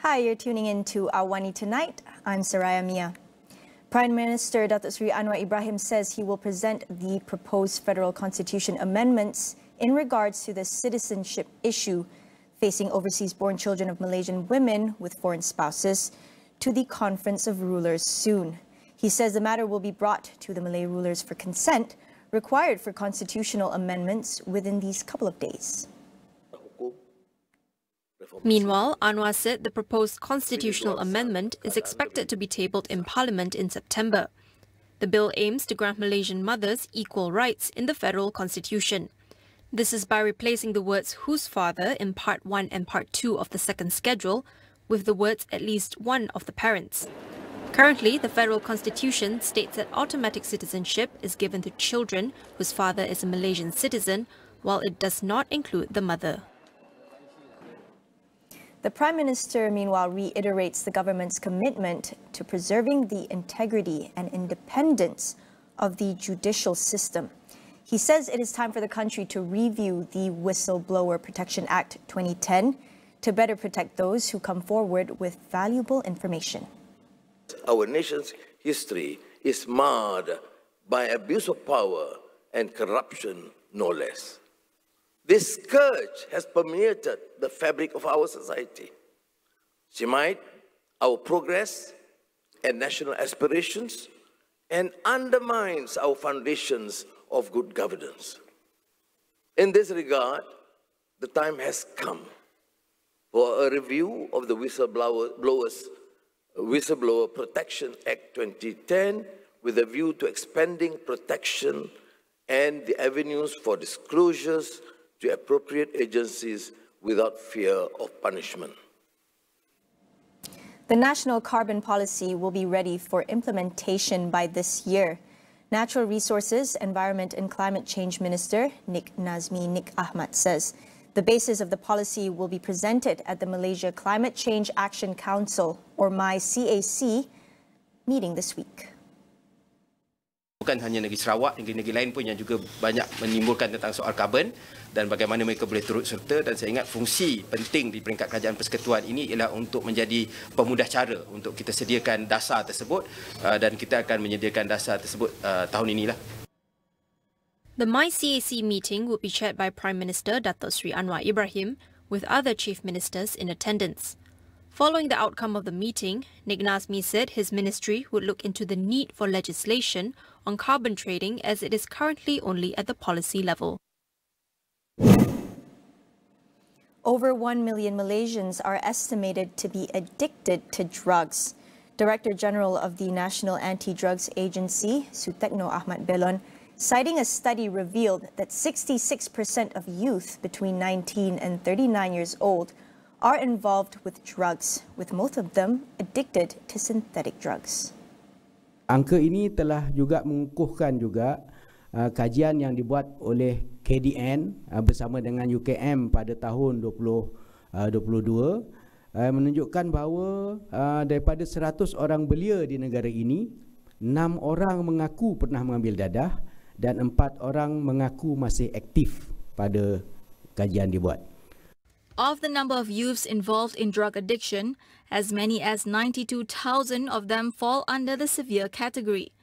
Hi, you're tuning in to AWANI Tonight. I'm Saraya Mia. Prime Minister Datuk Seri Anwar Ibrahim says he will present the proposed federal constitution amendments in regards to the citizenship issue facing overseas-born children of Malaysian women with foreign spouses to the Conference of Rulers soon. He says the matter will be brought to the Malay Rulers for consent, required for constitutional amendments within these couple of days. Meanwhile, Anwar said the proposed constitutional amendment is expected to be tabled in Parliament in September. The bill aims to grant Malaysian mothers equal rights in the federal constitution. This is by replacing the words whose father in Part 1 and Part 2 of the second schedule with the words at least one of the parents. Currently, the federal constitution states that automatic citizenship is given to children whose father is a Malaysian citizen, while it does not include the mother. The Prime Minister, meanwhile, reiterates the government's commitment to preserving the integrity and independence of the judicial system. He says it is time for the country to review the Whistleblower Protection Act 2010 to better protect those who come forward with valuable information. Our nation's history is marred by abuse of power and corruption, no less. This scourge has permeated the fabric of our society. Smite our progress and national aspirations and undermines our foundations of good governance. In this regard, the time has come for a review of the Whistleblower Protection Act 2010 with a view to expanding protection and the avenues for disclosures to appropriate agencies without fear of punishment. The National Carbon Policy will be ready for implementation by this year. Natural Resources, Environment and Climate Change Minister Nik Ahmad says the basis of the policy will be presented at the Malaysia Climate Change Action Council, or MyCAC, meeting this week. Bukan hanya negeri Sarawak, negeri-negeri lain pun yang juga banyak menimbulkan tentang soal karbon dan bagaimana mereka boleh turut serta, dan saya ingat fungsi penting di peringkat kerajaan persekutuan ini ialah untuk menjadi pemudah cara untuk kita sediakan dasar tersebut, dan kita akan menyediakan dasar tersebut tahun inilah. The MyCAC meeting will be chaired by Prime Minister Datuk Seri Anwar Ibrahim with other chief ministers in attendance. Following the outcome of the meeting, Nik Nazmi said his ministry would look into the need for legislation on carbon trading, as it is currently only at the policy level. Over 1 million Malaysians are estimated to be addicted to drugs. Director General of the National Anti-Drugs Agency, Sutekno Ahmad Belon, citing a study revealed that 66% of youth between 19 and 39 years old are involved with drugs, with most of them addicted to synthetic drugs. Angka ini telah juga mengukuhkan juga kajian yang dibuat oleh KDN bersama dengan UKM pada tahun 2022 menunjukkan bahawa daripada 100 orang belia di negara ini, 6 orang mengaku pernah mengambil dadah dan 4 orang mengaku masih aktif pada kajian dibuat. Of the number of youths involved in drug addiction, as many as 92,000 of them fall under the severe category.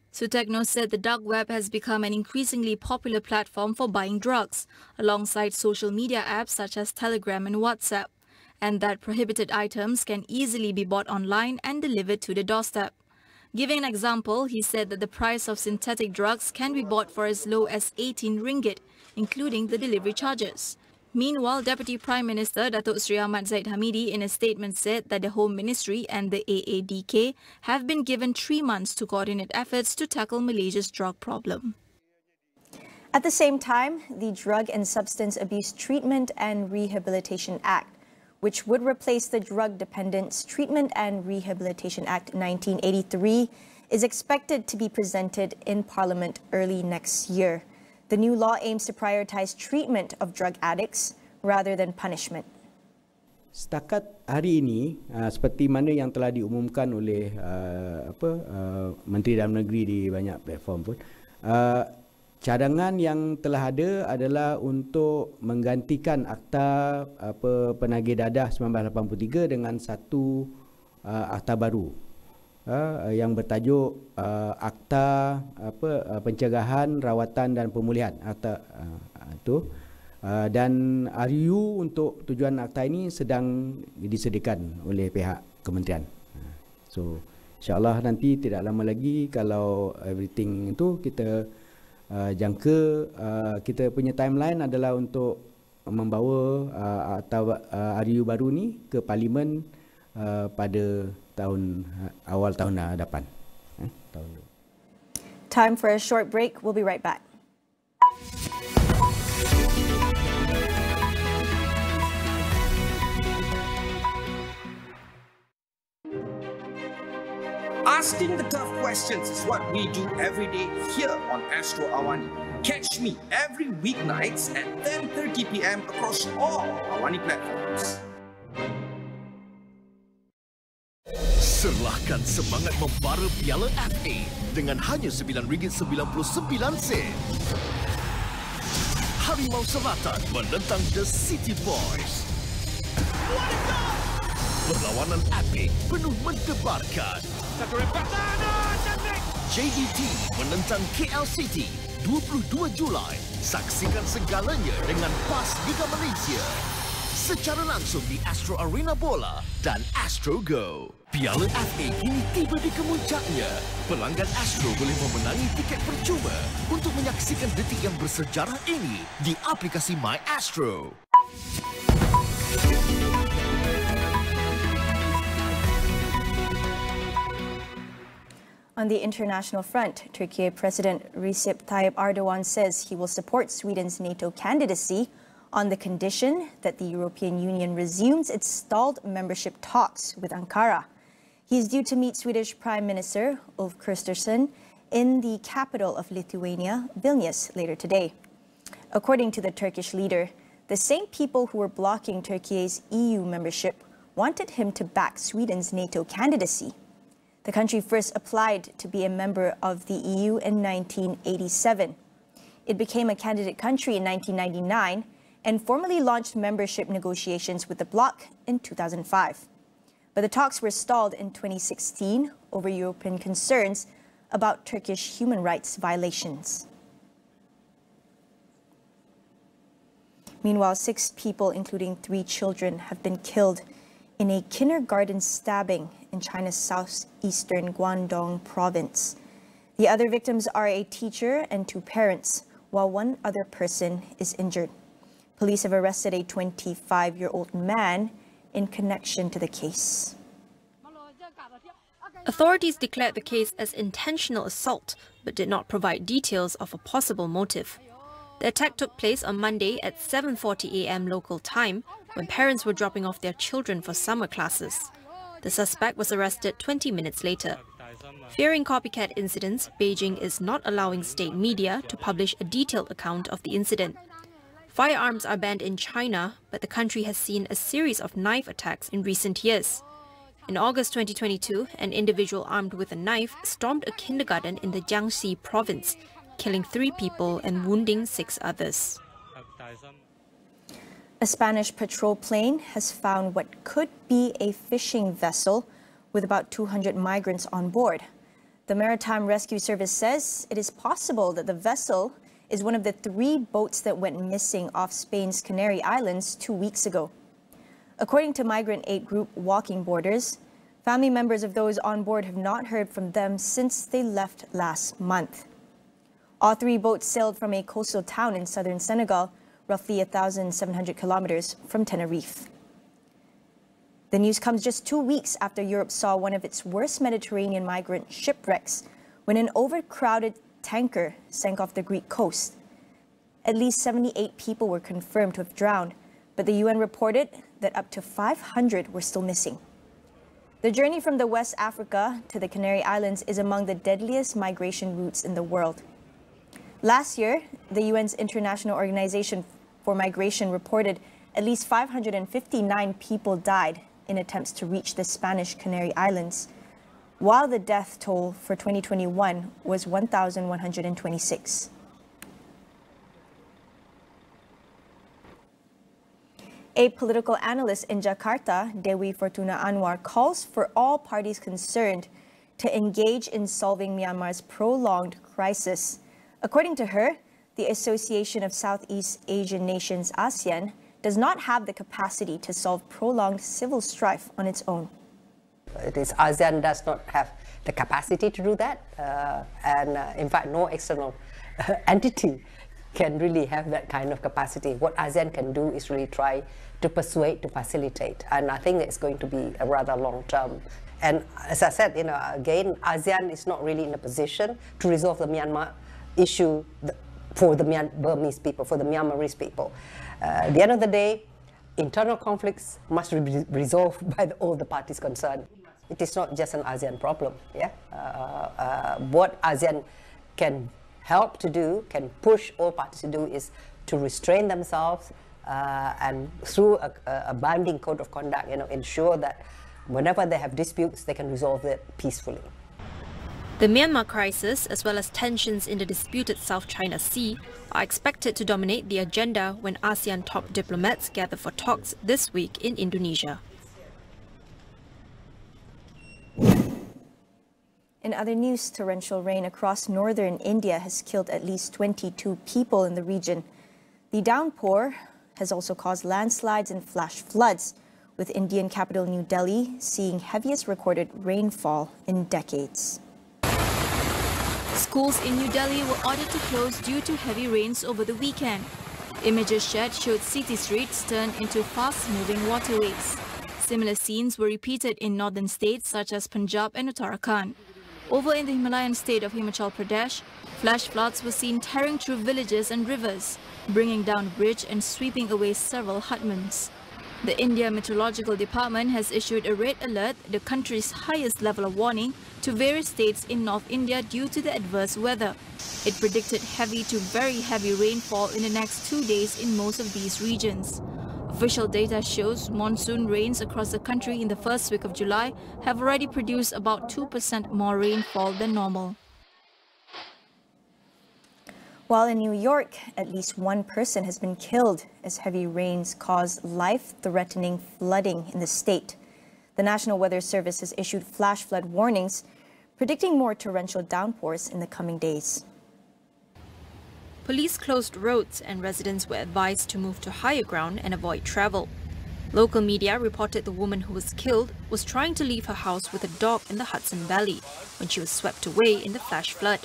Sutekno said the dark web has become an increasingly popular platform for buying drugs, alongside social media apps such as Telegram and WhatsApp, and that prohibited items can easily be bought online and delivered to the doorstep. Giving an example, he said that the price of synthetic drugs can be bought for as low as 18 ringgit, including the delivery charges. Meanwhile, Deputy Prime Minister Datuk Seri Ahmad Zahid Hamidi in a statement said that the Home Ministry and the AADK have been given 3 months to coordinate efforts to tackle Malaysia's drug problem. At the same time, the Drug and Substance Abuse Treatment and Rehabilitation Act, which would replace the Drug Dependence Treatment and Rehabilitation Act 1983, is expected to be presented in Parliament early next year. The new law aims to prioritize treatment of drug addicts rather than punishment. Setakat hari ini, seperti mana yang telah diumumkan oleh Menteri Dalam Negeri di banyak platform pun, cadangan yang telah ada adalah untuk menggantikan Akta Penagih Dadah 1983 dengan satu akta baru yang bertajuk Akta Pencegahan, Rawatan dan Pemulihan. Akta itu dan RU untuk tujuan akta ini sedang disediakan oleh pihak kementerian. So insyaAllah nanti tidak lama lagi kalau everything itu kita jangka kita punya timeline adalah untuk membawa atau RU baru ni ke Parlimen pada awal tahun depan. Time for a short break. We'll be right back. Asking the tough questions is what we do every day here on Astro AWANI. Catch me every weeknights at 10:30 p.m. across all AWANI platforms. Serlahkan semangat membara Piala FA dengan hanya RM9.99. Harimau Selatan menentang The City Boys. Perlawanan epik penuh mendebarkan. JDT menentang KL City 22 Julai. Saksikan segalanya dengan PAS Liga Malaysia secara langsung di Astro Arena Bola dan Astro Go. Piala FA kini tiba di kemuncaknya. Pelanggan Astro boleh memenangi tiket percuma untuk menyaksikan detik yang bersejarah ini di aplikasi My Astro. On the international front, Turkey President Recep Tayyip Erdogan says he will support Sweden's NATO candidacy on the condition that the European Union resumes its stalled membership talks with Ankara. He is due to meet Swedish Prime Minister Ulf Kristersson in the capital of Lithuania, Vilnius, later today. According to the Turkish leader, the same people who were blocking Turkey's EU membership wanted him to back Sweden's NATO candidacy. The country first applied to be a member of the EU in 1987. It became a candidate country in 1999 and formally launched membership negotiations with the bloc in 2005. But the talks were stalled in 2016 over European concerns about Turkish human rights violations. Meanwhile, 6 people, including 3 children, have been killed in a kindergarten stabbing in China's southeastern Guangdong province. The other victims are a teacher and 2 parents, while 1 other person is injured. Police have arrested a 25-year-old man in connection to the case. Authorities declared the case as intentional assault, but did not provide details of a possible motive. The attack took place on Monday at 7:40 a.m. local time, when parents were dropping off their children for summer classes. The suspect was arrested 20 minutes later. Fearing copycat incidents, Beijing is not allowing state media to publish a detailed account of the incident. Firearms are banned in China, but the country has seen a series of knife attacks in recent years. In August 2022, an individual armed with a knife stormed a kindergarten in the Jiangxi province, killing 3 people and wounding 6 others. A Spanish patrol plane has found what could be a fishing vessel with about 200 migrants on board. The Maritime Rescue Service says it is possible that the vessel is one of the 3 boats that went missing off Spain's Canary Islands 2 weeks ago. According to migrant aid group Walking Borders, family members of those on board have not heard from them since they left last month. All 3 boats sailed from a coastal town in southern Senegal, roughly 1,700 kilometers from Tenerife. The news comes just 2 weeks after Europe saw one of its worst Mediterranean migrant shipwrecks when an overcrowded tanker sank off the Greek coast. At least 78 people were confirmed to have drowned, but the UN reported that up to 500 were still missing. The journey from the West Africa to the Canary Islands is among the deadliest migration routes in the world. Last year, the UN's International Organization for Migration reported at least 559 people died in attempts to reach the Spanish Canary Islands, while the death toll for 2021 was 1,126. A political analyst in Jakarta, Dewi Fortuna Anwar, calls for all parties concerned to engage in solving Myanmar's prolonged crisis. According to her, the Association of Southeast Asian Nations, ASEAN, does not have the capacity to solve prolonged civil strife on its own. ASEAN does not have the capacity to do that, and in fact, no external entity can really have that kind of capacity. What ASEAN can do is really try to persuade, to facilitate, and I think it's going to be a rather long term. And as I said, again, ASEAN is not really in a position to resolve the Myanmar issue for the Burmese people, for the Myanmarese people. At the end of the day, internal conflicts must be resolved by all the parties concerned. It is not just an ASEAN problem. Yeah, what ASEAN can help to do, can push all parties to do, is to restrain themselves and through a binding code of conduct, ensure that whenever they have disputes, they can resolve it peacefully. The Myanmar crisis, as well as tensions in the disputed South China Sea, are expected to dominate the agenda when ASEAN top diplomats gather for talks this week in Indonesia. In other news, torrential rain across northern India has killed at least 22 people in the region. The downpour has also caused landslides and flash floods, with Indian capital New Delhi seeing heaviest recorded rainfall in decades. Schools in New Delhi were ordered to close due to heavy rains over the weekend. Images shared showed city streets turn into fast-moving waterways. Similar scenes were repeated in northern states such as Punjab and Uttarakhand. Over in the Himalayan state of Himachal Pradesh, flash floods were seen tearing through villages and rivers, bringing down a bridge and sweeping away several hutments. The India Meteorological Department has issued a red alert, the country's highest level of warning, to various states in North India due to the adverse weather. It predicted heavy to very heavy rainfall in the next 2 days in most of these regions. Official data shows monsoon rains across the country in the first week of July have already produced about 2% more rainfall than normal. While in New York, at least one person has been killed as heavy rains caused life-threatening flooding in the state. The National Weather Service has issued flash flood warnings, predicting more torrential downpours in the coming days. Police closed roads and residents were advised to move to higher ground and avoid travel. Local media reported the woman who was killed was trying to leave her house with a dog in the Hudson Valley when she was swept away in the flash flood.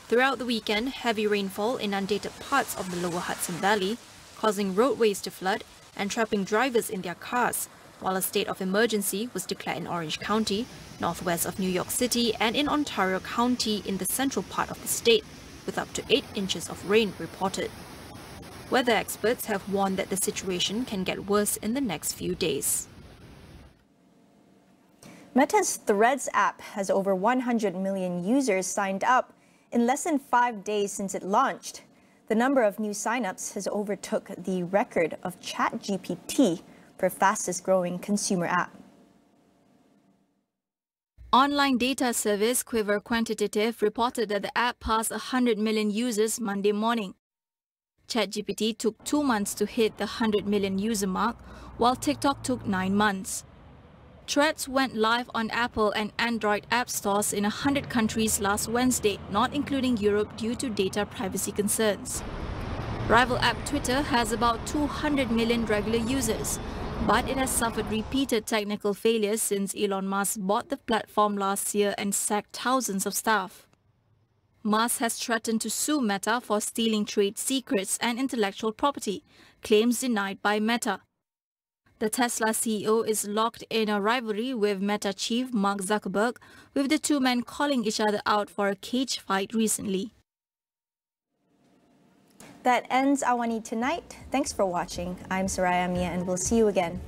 Throughout the weekend, heavy rainfall inundated parts of the lower Hudson Valley, causing roadways to flood and trapping drivers in their cars, while a state of emergency was declared in Orange County, northwest of New York City, and in Ontario County in the central part of the state, with up to 8 inches of rain reported. Weather experts have warned that the situation can get worse in the next few days. Meta's Threads app has over 100 million users signed up in less than 5 days since it launched. The number of new signups has overtook the record of ChatGPT for fastest growing consumer app. Online data service Quiver Quantitative reported that the app passed 100 million users Monday morning. ChatGPT took 2 months to hit the 100 million user mark, while TikTok took 9 months. Threads went live on Apple and Android app stores in 100 countries last Wednesday, not including Europe due to data privacy concerns. Rival app Twitter has about 200 million regular users, but it has suffered repeated technical failures since Elon Musk bought the platform last year and sacked thousands of staff. Musk has threatened to sue Meta for stealing trade secrets and intellectual property, claims denied by Meta. The Tesla CEO is locked in a rivalry with Meta chief Mark Zuckerberg, with the two men calling each other out for a cage fight recently. That ends AWANI Tonight. Thanks for watching. I'm Saraya Mia and we'll see you again